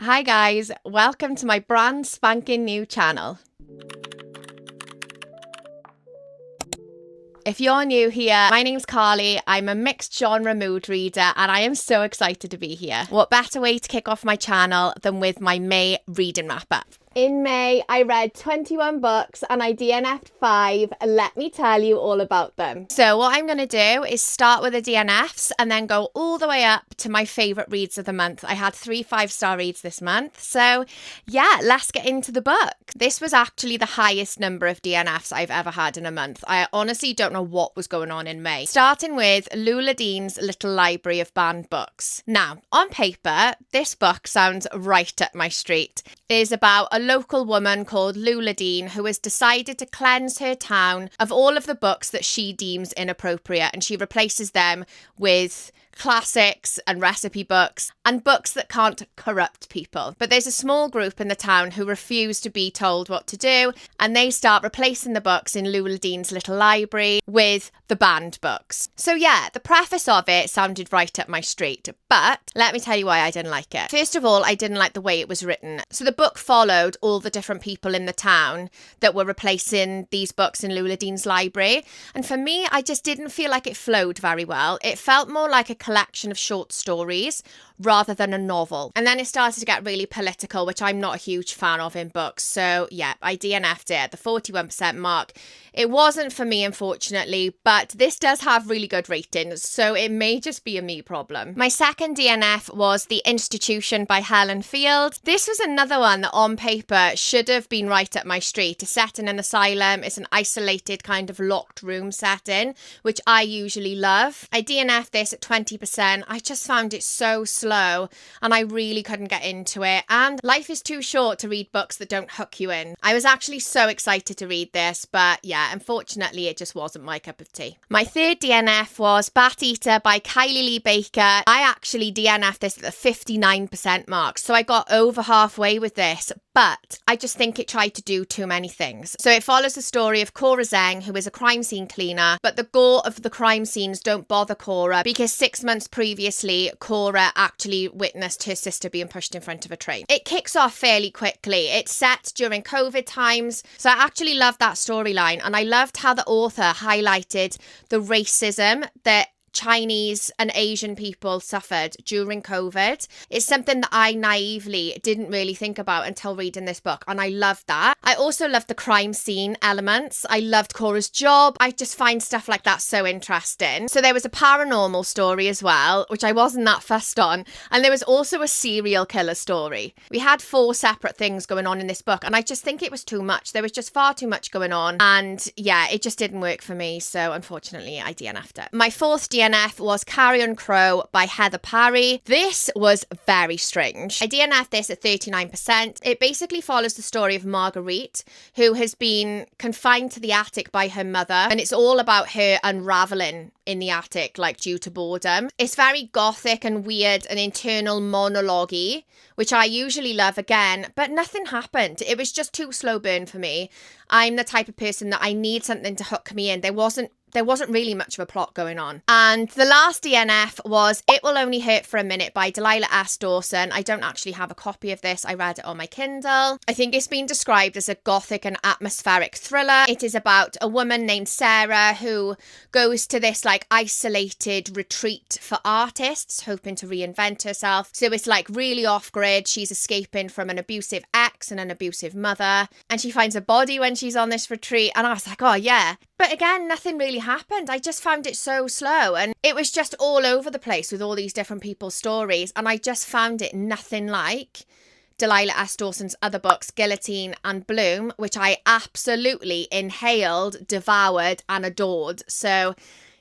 Hi guys, welcome to my brand spanking new channel. If you're new here, my name's Carly, I'm a mixed genre mood reader and I am so excited to be here. What better way to kick off my channel than with my May reading wrap up? In May, I read 21 books and I DNF'd 5. Let me tell you all about them. So what I'm going to do is start with the DNFs and then go all the way up to my favourite reads of the month. I had 3 5-star reads this month. So yeah, let's get into the book. This was actually the highest number of DNFs I've ever had in a month. I honestly don't know what was going on in May. Starting with Lula Dean's Little Library of Banned Books. Now, on paper, this book sounds right up my street. It is about a local woman called Lula Dean who has decided to cleanse her town of all of the books that she deems inappropriate, and she replaces them with classics and recipe books and books that can't corrupt people. But there's a small group in the town who refuse to be told what to do, and they start replacing the books in Lula Dean's little library with the banned books. So yeah, the preface of it sounded right up my street, but let me tell you why I didn't like it. First of all, I didn't like the way it was written. So the book followed all the different people in the town that were replacing these books in Lula Dean's library, and for me, I just didn't feel like it flowed very well. It felt more like a collection of short stories rather than a novel. And then it started to get really political, which I'm not a huge fan of in books. So yeah, I DNF'd it at the 41% mark. It wasn't for me, unfortunately, but this does have really good ratings, so it may just be a me problem. My second DNF was The Institution by Helen Field. This was another one that on paper should have been right up my street. It's set in an asylum. It's an isolated kind of locked room setting, which I usually love. I DNF'd this at 20%. I just found it so slow and I really couldn't get into it. And life is too short to read books that don't hook you in. I was actually so excited to read this, but yeah, unfortunately it just wasn't my cup of tea. My third DNF was Bat Eater by Kylie Lee Baker. I actually DNF'd this at the 59% mark, so I got over halfway with this, but I just think it tried to do too many things. So it follows the story of Cora Zeng, who is a crime scene cleaner, but the gore of the crime scenes don't bother Cora because 6 months previously, Cora actually witnessed her sister being pushed in front of a train. It kicks off fairly quickly. It's set during COVID times, so I actually loved that storyline, and I loved how the author highlighted the racism that Chinese and Asian people suffered during COVID. It's something that I naively didn't really think about until reading this book, and I loved that. I also loved the crime scene elements. I loved Cora's job. I just find stuff like that so interesting. So there was a paranormal story as well, which I wasn't that fussed on, and there was also a serial killer story. We had 4 separate things going on in this book, and I just think it was too much. There was just far too much going on, and yeah, it just didn't work for me, so unfortunately I DNF'd it. My fourth DNF was Carryon Crow by Heather Parry. This was very strange. I DNF'd this at 39%. It basically follows the story of Marguerite, who has been confined to the attic by her mother, and it's all about her unraveling in the attic, like due to boredom. It's very gothic and weird and internal monologue-y, which I usually love again, but nothing happened. It was just too slow burn for me. I'm the type of person that I need something to hook me in. There wasn't really much of a plot going on. And the last DNF was It Will Only Hurt for a Minute by Delilah S. Dawson. I don't actually have a copy of this. I read it on my Kindle. I think it's been described as a gothic and atmospheric thriller. It is about a woman named Sarah who goes to this like isolated retreat for artists, hoping to reinvent herself. So it's like really off-grid. She's escaping from an abusive ex and an abusive mother, and she finds a body when she's on this retreat. And I was like, oh yeah. But again, nothing really happened. I just found it so slow, and it was just all over the place with all these different people's stories, and I just found it nothing like Delilah S. Dawson's other books, Guillotine and Bloom, which I absolutely inhaled, devoured and adored. So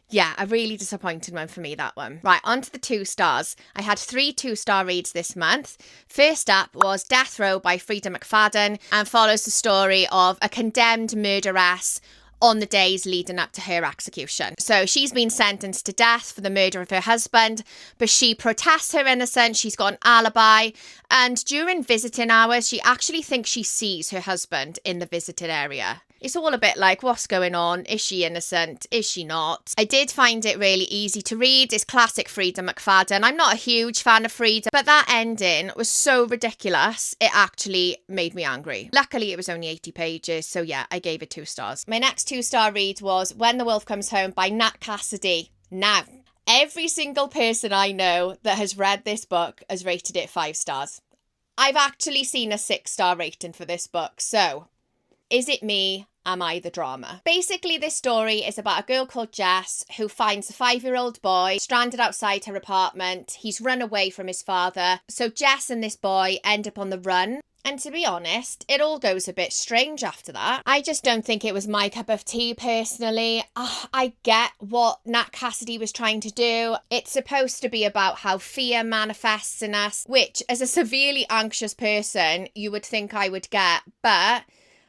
yeah, a really disappointing one for me, that one. Right, on to the 2 stars. I had 3 2-star reads this month. First up was Death Row by Freida McFadden, and follows the story of a condemned murderess on the days leading up to her execution. So she's been sentenced to death for the murder of her husband, but she protests her innocence. She's got an alibi, and during visiting hours, she actually thinks she sees her husband in the visited area. It's all a bit like, what's going on? Is she innocent? Is she not? I did find it really easy to read. It's classic Freida McFadden. I'm not a huge fan of Freida, but that ending was so ridiculous, it actually made me angry. Luckily, it was only 80 pages, so yeah, I gave it 2 stars. My next 2-star read was When the Wolf Comes Home by Nat Cassidy. Now, every single person I know that has read this book has rated it 5 stars. I've actually seen a 6-star rating for this book, so is it me? Am I the drama? Basically, this story is about a girl called Jess who finds a 5-year-old boy stranded outside her apartment. He's run away from his father. So Jess and this boy end up on the run. And to be honest, it all goes a bit strange after that. I just don't think it was my cup of tea personally. I get what Nat Cassidy was trying to do. It's supposed to be about how fear manifests in us, which as a severely anxious person, you would think I would get. But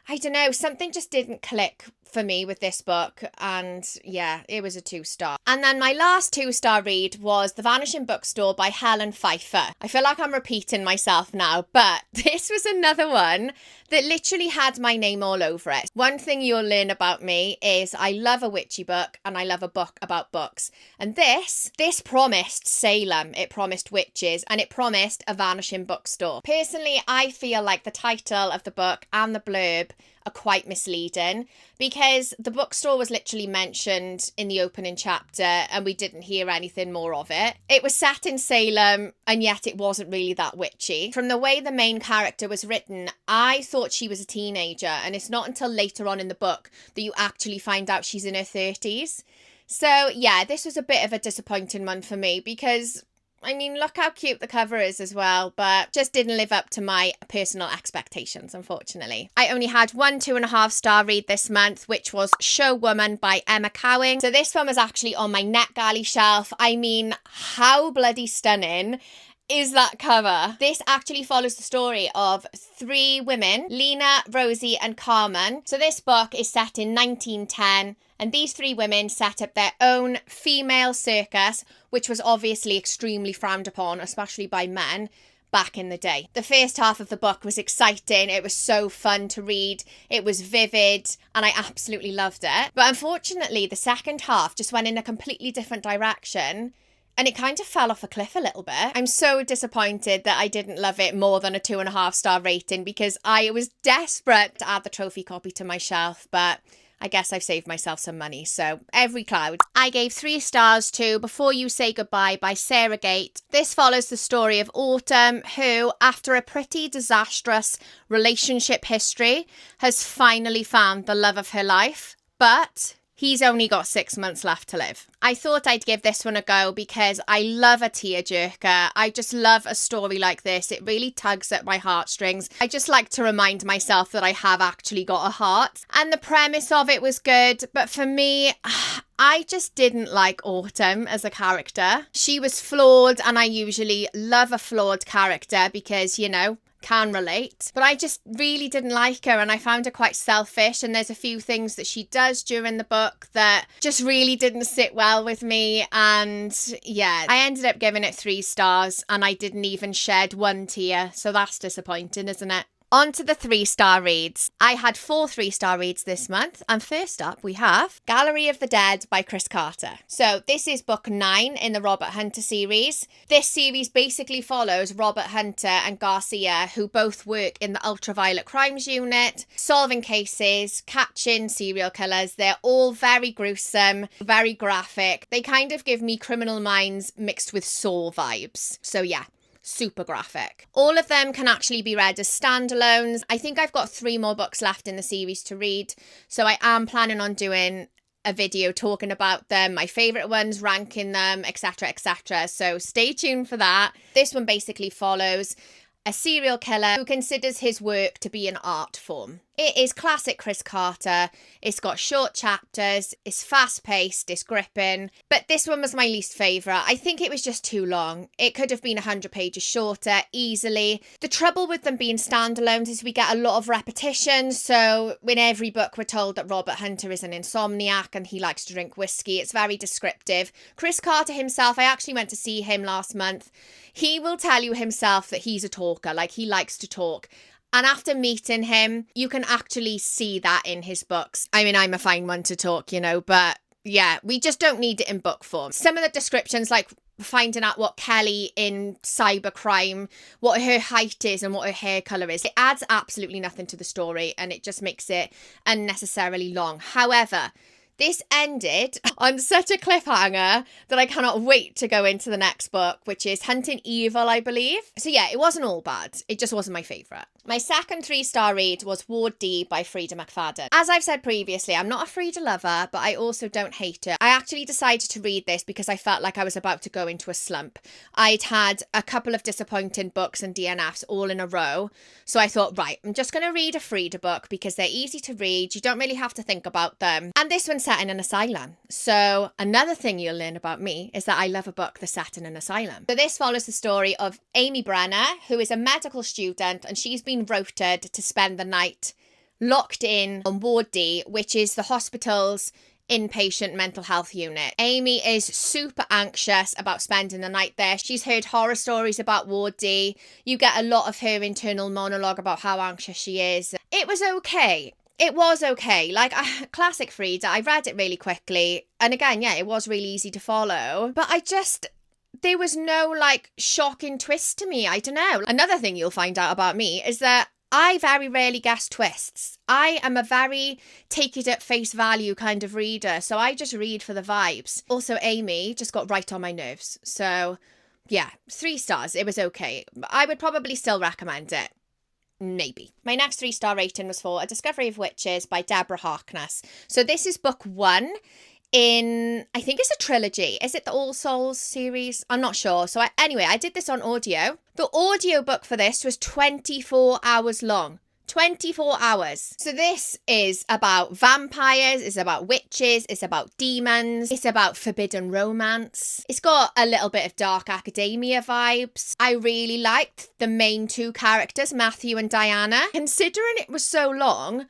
I don't know, something just didn't click for me with this book, and yeah, it was a 2-star. And then my last 2-star read was The Vanishing Bookstore by Helen Phifer. I feel like I'm repeating myself now, but this was another one that literally had my name all over it. One thing you'll learn about me is I love a witchy book and I love a book about books. And this promised Salem, it promised witches, and it promised a vanishing bookstore. Personally, I feel like the title of the book and the blurb are quite misleading because the bookstore was literally mentioned in the opening chapter and we didn't hear anything more of it. It was set in Salem and yet it wasn't really that witchy. From the way the main character was written, I thought she was a teenager, and it's not until later on in the book that you actually find out she's in her 30s. So yeah, this was a bit of a disappointing one for me because I mean, look how cute the cover is as well, but just didn't live up to my personal expectations, unfortunately. I only had 1 2.5-star read this month, which was Showwoman by Emma Cowing. So this one was actually on my NetGalley shelf. I mean, how bloody stunning is that cover? This actually follows the story of 3 women, Lena, Rosie and Carmen. So this book is set in 1910. And these 3 women set up their own female circus, which was obviously extremely frowned upon, especially by men, back in the day. The first half of the book was exciting. It was so fun to read. It was vivid, and I absolutely loved it. But unfortunately, the second half just went in a completely different direction, and it kind of fell off a cliff a little bit. I'm so disappointed that I didn't love it more than a 2.5-star rating because I was desperate to add the trophy copy to my shelf, but I guess I've saved myself some money, so every cloud. I gave 3 stars to Before You Say Goodbye by Sarah Gate. This follows the story of Autumn, who, after a pretty disastrous relationship history, has finally found the love of her life, but he's only got 6 months left to live. I thought I'd give this one a go because I love a tearjerker. I just love a story like this. It really tugs at my heartstrings. I just like to remind myself that I have actually got a heart. And the premise of it was good, but for me, I just didn't like Autumn as a character. She was flawed, and I usually love a flawed character because, you know, can relate, but I just really didn't like her, and I found her quite selfish, and there's a few things that she does during the book that just really didn't sit well with me. And yeah, I ended up giving it 3 stars and I didn't even shed 1 tear, so that's disappointing, isn't it? On to the 3-star reads. I had 4 3-star reads this month, and first up we have Gallery of the Dead by Chris Carter. So this is book 9 in the Robert Hunter series. This series basically follows Robert Hunter and Garcia, who both work in the Ultraviolet Crimes Unit, solving cases, catching serial killers. They're all very gruesome, very graphic. They kind of give me Criminal Minds mixed with Saw vibes. So yeah, super graphic. All of them can actually be read as standalones. I think I've got 3 more books left in the series to read, so I am planning on doing a video talking about them, my favourite ones, ranking them, etc, etc. So stay tuned for that. This one basically follows a serial killer who considers his work to be an art form. It is classic Chris Carter. It's got short chapters, it's fast-paced, it's gripping, but this one was my least favourite. I think it was just too long. It could have been 100 pages shorter, easily. The trouble with them being standalones is we get a lot of repetition, so in every book we're told that Robert Hunter is an insomniac and he likes to drink whiskey. It's very descriptive. Chris Carter himself, I actually went to see him last month. He will tell you himself that he's a talker, like he likes to talk. And after meeting him, you can actually see that in his books. I mean, I'm a fine one to talk, you know, but yeah, we just don't need it in book form. Some of the descriptions, like finding out what Kelly in cybercrime, what her height is and what her hair colour is, it adds absolutely nothing to the story and it just makes it unnecessarily long. However, this ended on such a cliffhanger that I cannot wait to go into the next book, which is Hunting Evil, I believe. So yeah, it wasn't all bad. It just wasn't my favourite. My second 3-star read was Ward D by Freida McFadden. As I've said previously, I'm not a Freida lover, but I also don't hate her. I actually decided to read this because I felt like I was about to go into a slump. I'd had a couple of disappointing books and DNFs all in a row. So I thought, right, I'm just going to read a Freida book because they're easy to read. You don't really have to think about them. And this one's set in an asylum. So another thing you'll learn about me is that I love a book that's set in an asylum. So this follows the story of Amy Brenner, who is a medical student, and she's been rotated to spend the night locked in on Ward D, which is the hospital's inpatient mental health unit. Amy is super anxious about spending the night there. She's heard horror stories about Ward D. You get a lot of her internal monologue about how anxious she is. It was okay. It was okay. Like, classic Freida. I read it really quickly. And again, yeah, it was really easy to follow. But there was no, like, shocking twist to me. I don't know. Another thing you'll find out about me is that I very rarely guess twists. I am a very take it at face value kind of reader. So I just read for the vibes. Also, Amy just got right on my nerves. So, yeah, 3 stars. It was okay. I would probably still recommend it. Maybe. My next 3-star rating was for A Discovery of Witches by Deborah Harkness. So this is book 1 in, I think it's a trilogy. Is it the All Souls series? I'm not sure. So anyway, I did this on audio. The audio book for this was 24 hours long. 24 hours. So this is about vampires, it's about witches, it's about demons, it's about forbidden romance. It's got a little bit of dark academia vibes. I really liked the main 2 characters, Matthew and Diana. Considering it was so long,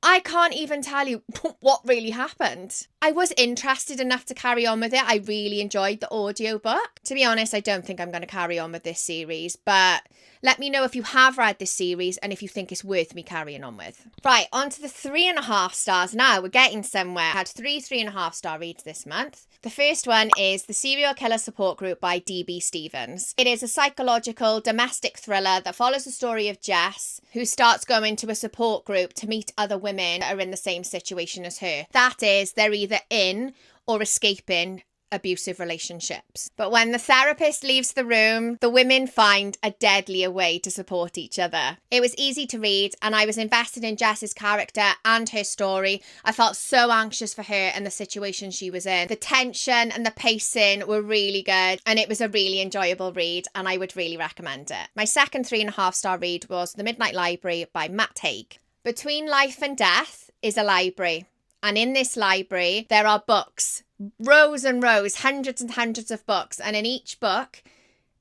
I can't even tell you what really happened. I was interested enough to carry on with it. I really enjoyed the audiobook. To be honest, I don't think I'm going to carry on with this series, but let me know if you have read this series and if you think it's worth me carrying on with. Right, on to the 3.5 stars now. We're getting somewhere. I had 3.5 star reads this month. The first one is The Serial Killer Support Group by D.B. Stevens. It is a psychological domestic thriller that follows the story of Jess, who starts going to a support group to meet other women that are in the same situation as her. That is, they're either in or escaping abusive relationships. But when the therapist leaves the room, the women find a deadlier way to support each other. It was easy to read and I was invested in Jess's character and her story. I felt so anxious for her and the situation she was in. The tension and the pacing were really good and it was a really enjoyable read and I would really recommend it. My second 3.5 star read was The Midnight Library by Matt Haig. Between Life and Death is a library. And in this library, there are books, rows and rows, hundreds and hundreds of books. And in each book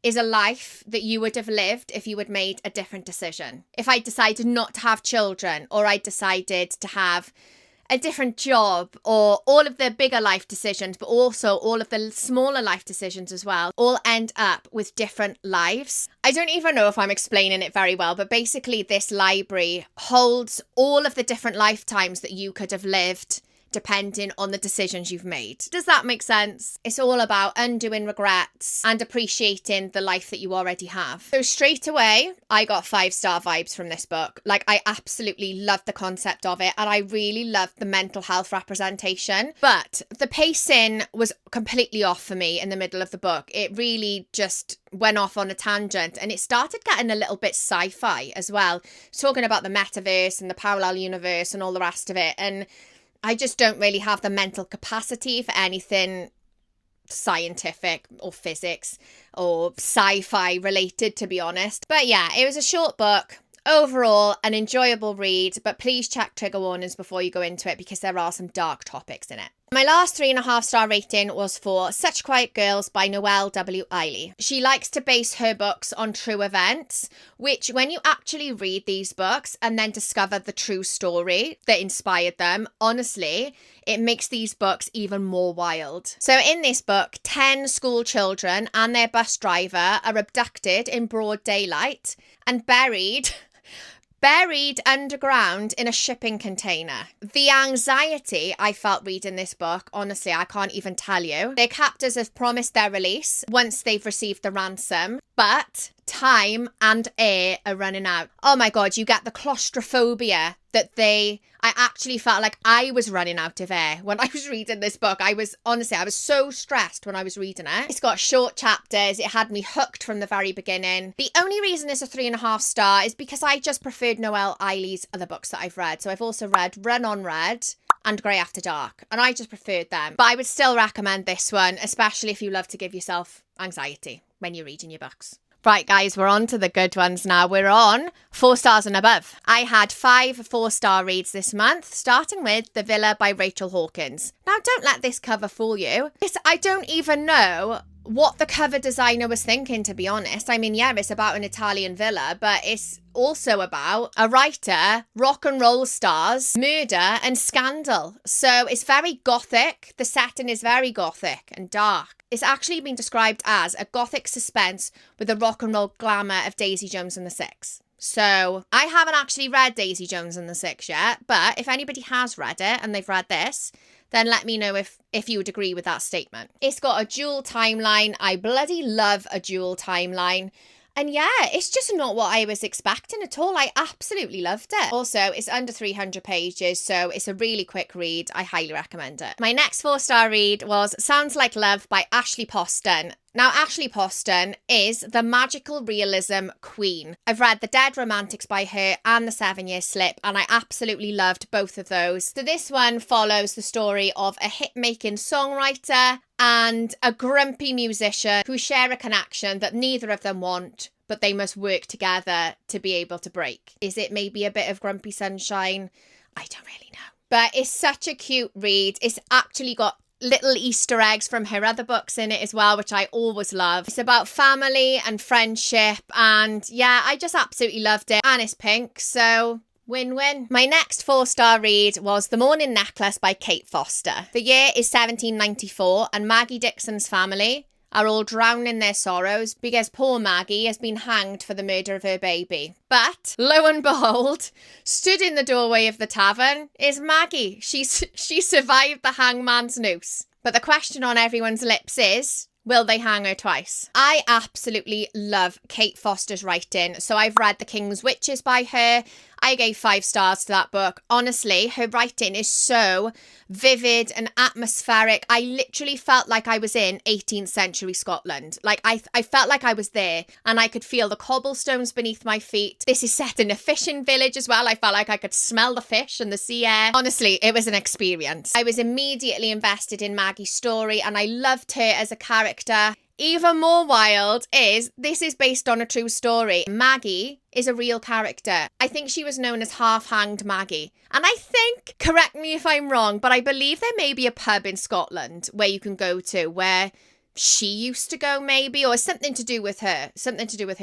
is a life that you would have lived if you had made a different decision. If I decided not to have children, or I decided to have a different job, or all of the bigger life decisions, but also all of the smaller life decisions as well, all end up with different lives. I don't even know if I'm explaining it very well, but basically this library holds all of the different lifetimes that you could have lived depending on the decisions you've made. Does that make sense? It's all about undoing regrets and appreciating the life that you already have. So straight away, I got 5-star vibes from this book. Like, I absolutely loved the concept of it and I really loved the mental health representation. But the pacing was completely off for me in the middle of the book. It really just went off on a tangent and it started getting a little bit sci-fi as well. Talking about the metaverse and the parallel universe and all the rest of it. And I just don't really have the mental capacity for anything scientific or physics or sci-fi related, to be honest. But yeah, it was a short book. Overall, an enjoyable read, but please check trigger warnings before you go into it because there are some dark topics in it. My last 3.5 star rating was for Such Quiet Girls by Noelle W. Ihli. She likes to base her books on true events, which when you actually read these books and then discover the true story that inspired them, honestly, it makes these books even more wild. So in this book, 10 school children and their bus driver are abducted in broad daylight and buried Buried underground in a shipping container. The anxiety I felt reading this book, honestly, I can't even tell you. Their captors have promised their release once they've received the ransom, but time and air are running out. Oh my God, you get the claustrophobia that I actually felt like I was running out of air when I was reading this book. I was so stressed when I was reading it. It's got short chapters. It had me hooked from the very beginning. The only reason it's a 3.5 star is because I just preferred Noelle Ihli's other books that I've read. So I've also read Run on Red and Grey After Dark, and I just preferred them. But I would still recommend this one, especially if you love to give yourself anxiety when you're reading your books. Right, guys, we're on to the good ones now. We're on 4 stars and above. I had 5 4-star reads this month, starting with The Villa by Rachel Hawkins. Now, don't let this cover fool you. I don't even know what the cover designer was thinking, to be honest. I mean, yeah, it's about an Italian villa, but it's also about a writer, rock and roll stars, murder and scandal. So it's very gothic. The setting is very gothic and dark. It's actually been described as a gothic suspense with the rock and roll glamour of Daisy Jones and the Six. So I haven't actually read Daisy Jones and the Six yet, but if anybody has read it and they've read this, then let me know if you would agree with that statement. It's got a dual timeline. I bloody love a dual timeline. And yeah, it's just not what I was expecting at all. I absolutely loved it. Also, it's under 300 pages, so it's a really quick read. I highly recommend it. My next 4-star read was Sounds Like Love by Ashley Poston. Now, Ashley Poston is the magical realism queen. I've read The Dead Romantics by her and The 7-Year Slip, and I absolutely loved both of those. So this one follows the story of a hit-making songwriter and a grumpy musician who share a connection that neither of them want, but they must work together to be able to break. Is it maybe a bit of Grumpy Sunshine? I don't really know. But it's such a cute read. It's actually got little Easter eggs from her other books in it as well, which I always love. It's about family and friendship, and yeah, I just absolutely loved it. And it's pink, so win-win. My next 4-star read was The Morning Necklace by Kate Foster. The year is 1794, and Maggie Dixon's family are all drowned in their sorrows because poor Maggie has been hanged for the murder of her baby. But, lo and behold, stood in the doorway of the tavern is Maggie. She survived the hangman's noose. But the question on everyone's lips is, will they hang her twice? I absolutely love Kate Foster's writing. So I've read The King's Witches by her. I gave 5 stars to that book. Honestly, her writing is so vivid and atmospheric. I literally felt like I was in 18th century Scotland. Like I felt like I was there, and I could feel the cobblestones beneath my feet. This is set in a fishing village as well. I felt like I could smell the fish and the sea air. Honestly, it was an experience. I was immediately invested in Maggie's story, and I loved her as a character. Even more wild is this is based on a true story. Maggie is a real character. I think she was known as Half-Hanged Maggie. And I think, correct me if I'm wrong, but I believe there may be a pub in Scotland where you can go to where she used to go, maybe, or something to do with her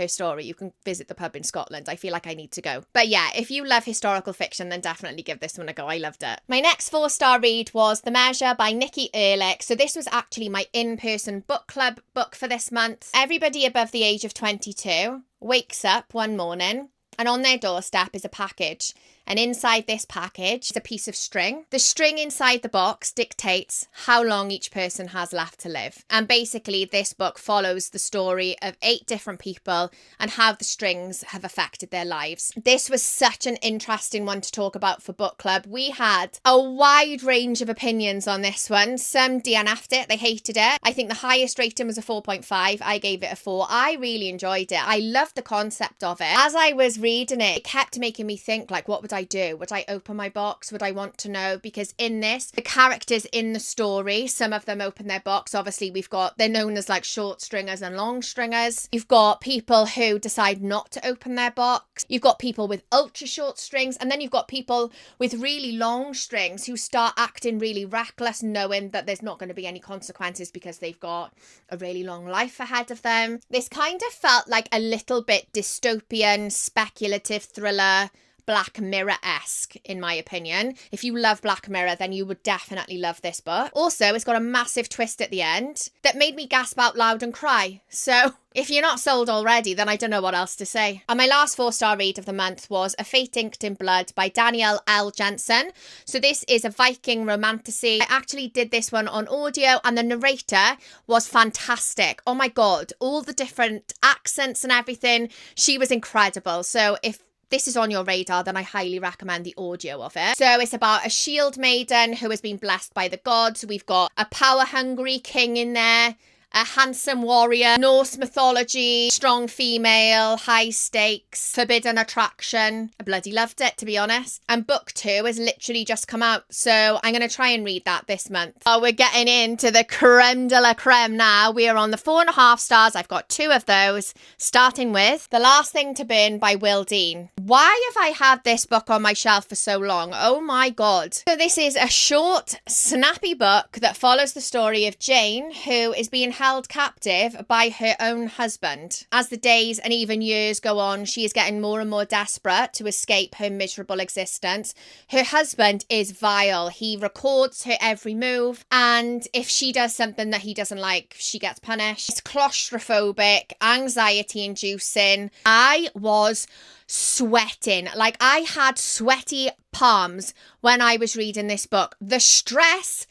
story. You can visit the pub in Scotland. I feel like I need to go. But yeah, if you love historical fiction, then definitely give this one a go. I loved it. My next 4-star read was The Measure by Nikki Erlick. So this was actually my in-person book club book for this month. Everybody above the age of 22 wakes up one morning, and on their doorstep is a package. And inside this package is a piece of string. The string inside the box dictates how long each person has left to live. And basically, this book follows the story of 8 different people and how the strings have affected their lives. This was such an interesting one to talk about for book club. We had a wide range of opinions on this one. Some DNF'd it. They hated it. I think the highest rating was a 4.5. I gave it a 4. I really enjoyed it. I loved the concept of it. As I was reading it, it kept making me think, like, what would I do? Would I open my box? Would I want to know? Because in this, the characters in the story, some of them open their box. Obviously, they're known as like short stringers and long stringers. You've got people who decide not to open their box. You've got people with ultra short strings. And then you've got people with really long strings who start acting really reckless, knowing that there's not going to be any consequences because they've got a really long life ahead of them. This kind of felt like a little bit dystopian, speculative thriller, Black Mirror-esque, in my opinion. If you love Black Mirror, then you would definitely love this book. Also, it's got a massive twist at the end that made me gasp out loud and cry. So if you're not sold already, then I don't know what else to say. And my last 4-star read of the month was A Fate Inked in Blood by Danielle L. Jensen. So this is a Viking romantasy. I actually did this one on audio and the narrator was fantastic. Oh my God, all the different accents and everything. She was incredible. So if this is on your radar, then I highly recommend the audio of it. So it's about a shield maiden who has been blessed by the gods. We've got a power-hungry king in there, a handsome warrior, Norse mythology, strong female, high stakes, forbidden attraction. I bloody loved it, to be honest. And book 2 has literally just come out, so I'm going to try and read that this month. Oh, we're getting into the creme de la creme now. We are on the 4.5 stars. I've got 2 of those, starting with The Last Thing to Burn by Will Dean. Why have I had this book on my shelf for so long? Oh my God. So this is a short, snappy book that follows the story of Jane, who is being held captive by her own husband. As the days and even years go on, she is getting more and more desperate to escape her miserable existence. Her husband is vile. He records her every move, and if she does something that he doesn't like, she gets punished. It's claustrophobic, anxiety-inducing. I was sweating. Like, I had sweaty palms when I was reading this book. The stress,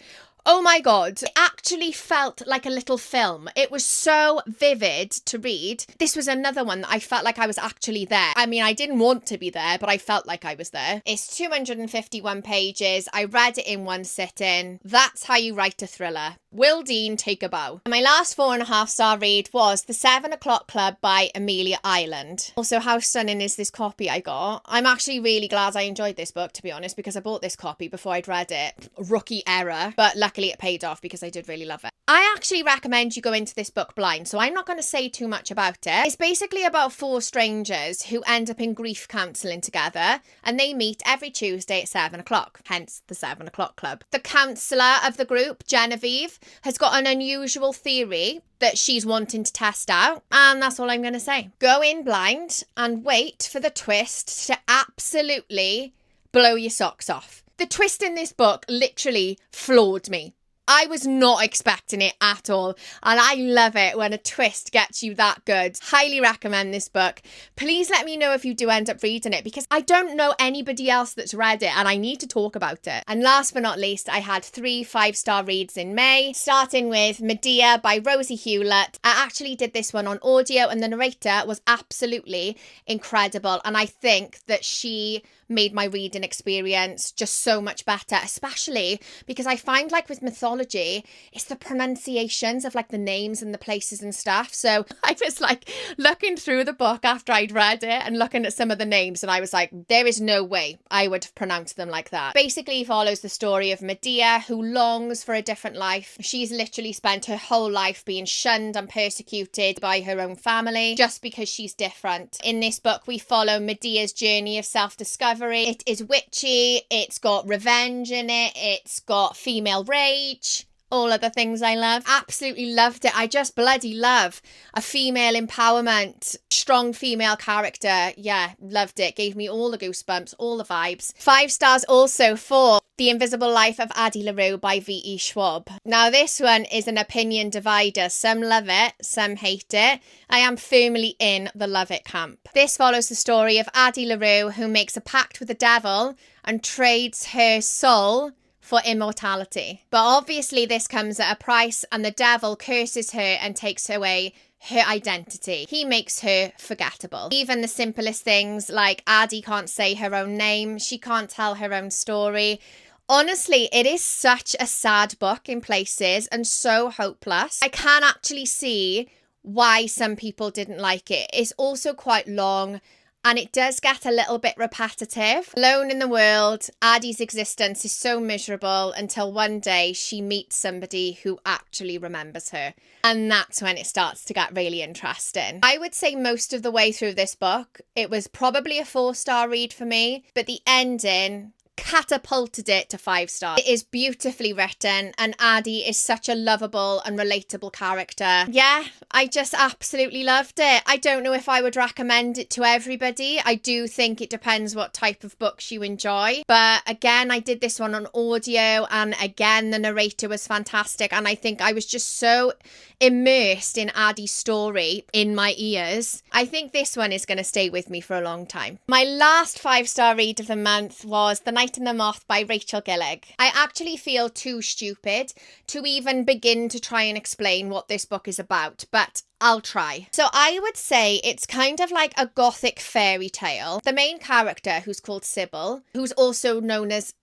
oh my God, it actually felt like a little film. It was so vivid to read. This was another one that I felt like I was actually there. I mean, I didn't want to be there, but I felt like I was there. It's 251 pages. I read it in one sitting. That's how you write a thriller. Will Dean, take a bow. And my last 4.5-star read was The 7 O'Clock Club by Amelia Ireland. Also, how stunning is this copy I got? I'm actually really glad I enjoyed this book, to be honest, because I bought this copy before I'd read it. Rookie error. But luckily it paid off because I did really love it. I actually recommend you go into this book blind, so I'm not going to say too much about it. It's basically about 4 strangers who end up in grief counselling together, and they meet every Tuesday at 7 o'clock, hence the 7 O'Clock Club. The counsellor of the group, Genevieve, has got an unusual theory that she's wanting to test out, and that's all I'm going to say. Go in blind and wait for the twist to absolutely blow your socks off. The twist in this book literally floored me. I was not expecting it at all, and I love it when a twist gets you that good. Highly recommend this book. Please let me know if you do end up reading it, because I don't know anybody else that's read it and I need to talk about it. And last but not least, I had 3 5-star reads in May, starting with Medadia by Rosie Hewlett. I actually did this one on audio and the narrator was absolutely incredible, and I think that she made my reading experience just so much better, especially because I find, like, with mythology, it's the pronunciations of, like, the names and the places and stuff. So I was like looking through the book after I'd read it and looking at some of the names, and I was like, there is no way I would have pronounced them like that. Basically follows the story of Medadia, who longs for a different life. She's literally spent her whole life being shunned and persecuted by her own family just because she's different. In this book, we follow Medadia's journey of self-discovery. It is witchy, it's got revenge in it, it's got female rage, all of the things I love. Absolutely loved it. I just bloody love a female empowerment, strong female character. Yeah, loved it. Gave me all the goosebumps, all the vibes. 5 stars also for The Invisible Life of Addy Laroo by V.E. Schwab. Now this one is an opinion divider. Some love it, some hate it. I am firmly in the love it camp. This follows the story of Addy Laroo, who makes a pact with the devil and trades her soul for immortality. But obviously this comes at a price, and the devil curses her and takes away her identity. He makes her forgettable. Even the simplest things, like Addy can't say her own name, she can't tell her own story. Honestly, it is such a sad book in places and so hopeless. I can actually see why some people didn't like it. It's also quite long, and it does get a little bit repetitive. Alone in the world, Addy's existence is so miserable until one day she meets somebody who actually remembers her. And that's when it starts to get really interesting. I would say most of the way through this book, it was probably a 4-star read for me, but the ending catapulted it to 5 stars. It is beautifully written, and Addy is such a lovable and relatable character. Yeah, I just absolutely loved it. I don't know if I would recommend it to everybody. I do think it depends what type of books you enjoy. But again, I did this one on audio, and again, the narrator was fantastic. And I think I was just so immersed in Addy's story in my ears. I think this one is going to stay with me for a long time. My last 5-star read of the month was The Night and the Moth by Rachel Gillig. I actually feel too stupid to even begin to try and explain what this book is about, but I'll try. So I would say it's kind of like a gothic fairy tale. The main character, who's called Sybil, who's also known as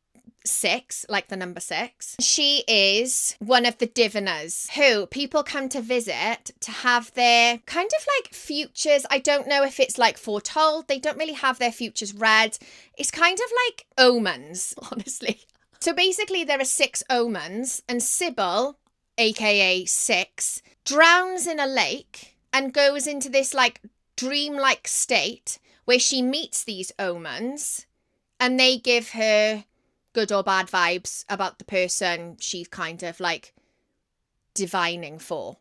6, like the number 6. She is one of the diviners who people come to visit to have their kind of like futures. I don't know if it's like foretold. They don't really have their futures read. It's kind of like omens, honestly. So basically there are 6 omens, and Sybil, aka 6, drowns in a lake and goes into this like dreamlike state where she meets these omens, and they give her good or bad vibes about the person she's kind of like divining for,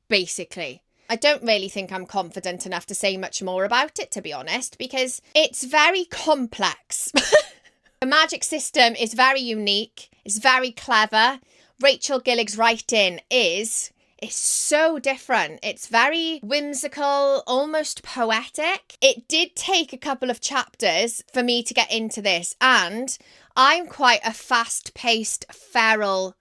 basically. I don't really think I'm confident enough to say much more about it, to be honest, because it's very complex. The magic system is very unique. It's very clever. Rachel Gillig's writing is so different. It's very whimsical, almost poetic. It did take a couple of chapters for me to get into this, and I'm quite a fast-paced, feral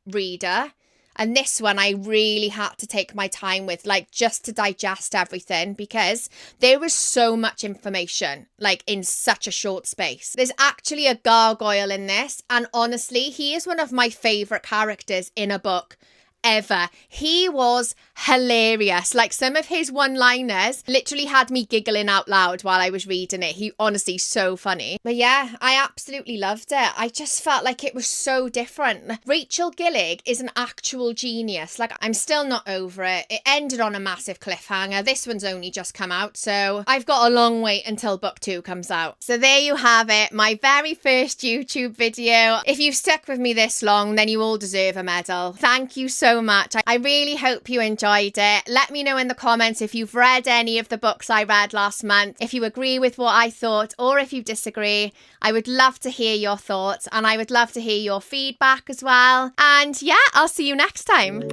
reader. And this one I really had to take my time with, like, just to digest everything, because there was so much information, like, in such a short space. There's actually a gargoyle in this, and honestly, he is one of my favourite characters in a book ever. He was hilarious. Like, some of his one-liners literally had me giggling out loud while I was reading it. He honestly so funny. But yeah, I absolutely loved it. I just felt like it was so different. Rachel Gillig is an actual genius. Like, I'm still not over it. It ended on a massive cliffhanger. This one's only just come out, so I've got a long wait until book 2 comes out. So there you have it, my very first YouTube video. If you've stuck with me this long, then you all deserve a medal. Thank you so much. I really hope you enjoyed it. Let me know in the comments if you've read any of the books I read last month, if you agree with what I thought, or if you disagree. I would love to hear your thoughts, and I would love to hear your feedback as well. And yeah, I'll see you next time.